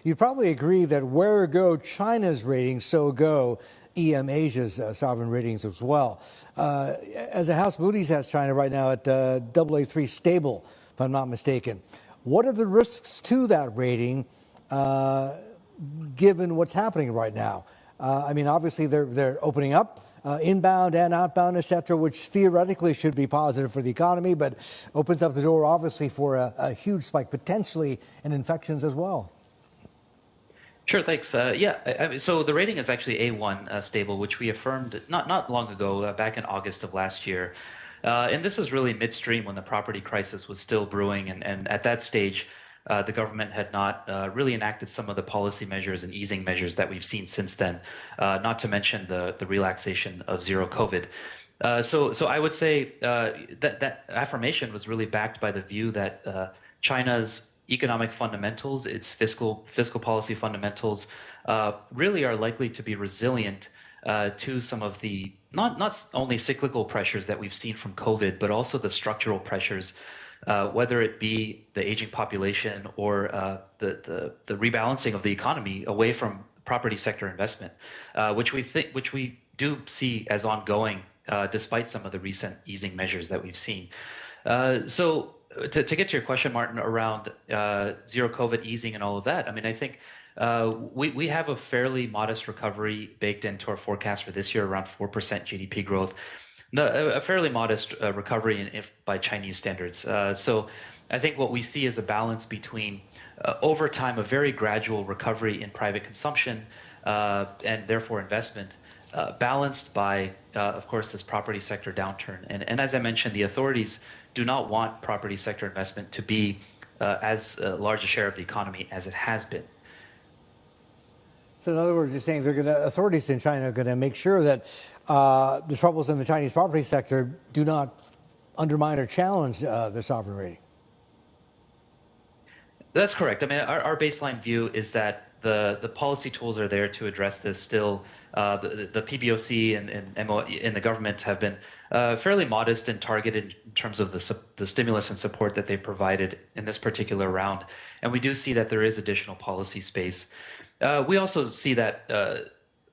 You'd probably agree that where go China's ratings, so go EM Asia's sovereign ratings as well. As a house, Moody's has China right now at AA3 stable, if I'm not mistaken. What are the risks to that rating, given what's happening right now? I mean, obviously they're opening up inbound and outbound, et cetera, which theoretically should be positive for the economy, but opens up the door, obviously, for a huge spike potentially in infections as well. Sure, thanks. So the rating is actually A1 stable, which we affirmed not long ago, back in August of last year. And this is really midstream when the property crisis was still brewing. And at that stage, the government had not really enacted some of the policy measures and easing measures that we've seen since then, not to mention the relaxation of zero COVID. So I would say that affirmation was really backed by the view that China's economic fundamentals, its fiscal policy fundamentals, really are likely to be resilient to some of the not only cyclical pressures that we've seen from COVID, but also the structural pressures, whether it be the aging population or the rebalancing of the economy away from property sector investment, which we do see as ongoing, despite some of the recent easing measures that we've seen. So to get to your question, Martin, around zero COVID easing and all of that, I mean, I think we have a fairly modest recovery baked into our forecast for this year, around 4% GDP growth. A fairly modest recovery by Chinese standards. So I think what we see is a balance between, over time, a very gradual recovery in private consumption and therefore investment, balanced by, of course, this property sector downturn. And as I mentioned, the authorities do not want property sector investment to be as large a share of the economy as it has been. So in other words, you're saying authorities in China are going to make sure that the troubles in the Chinese property sector do not undermine or challenge the sovereign rating. That's correct. I mean, our baseline view is that the policy tools are there to address this still. The PBOC and the government have been fairly modest and targeted in terms of the stimulus and support that they provided in this particular round. And we do see that there is additional policy space. We also see that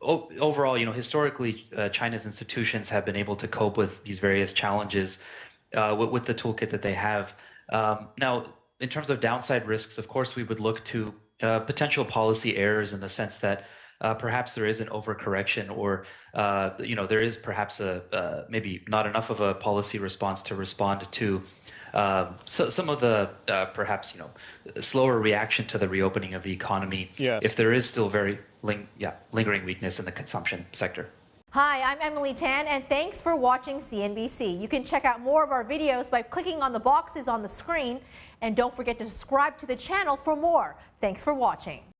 overall, historically, China's institutions have been able to cope with these various challenges with the toolkit that they have. Now, in terms of downside risks, of course, we would look to potential policy errors in the sense that perhaps there is an overcorrection, or there is perhaps maybe not enough of a policy response to respond to some of the perhaps slower reaction to the reopening of the economy. Yes. If there is still very lingering weakness in the consumption sector. Hi, I'm Emily Tan, and thanks for watching CNBC. You can check out more of our videos by clicking on the boxes on the screen, and don't forget to subscribe to the channel for more. Thanks for watching.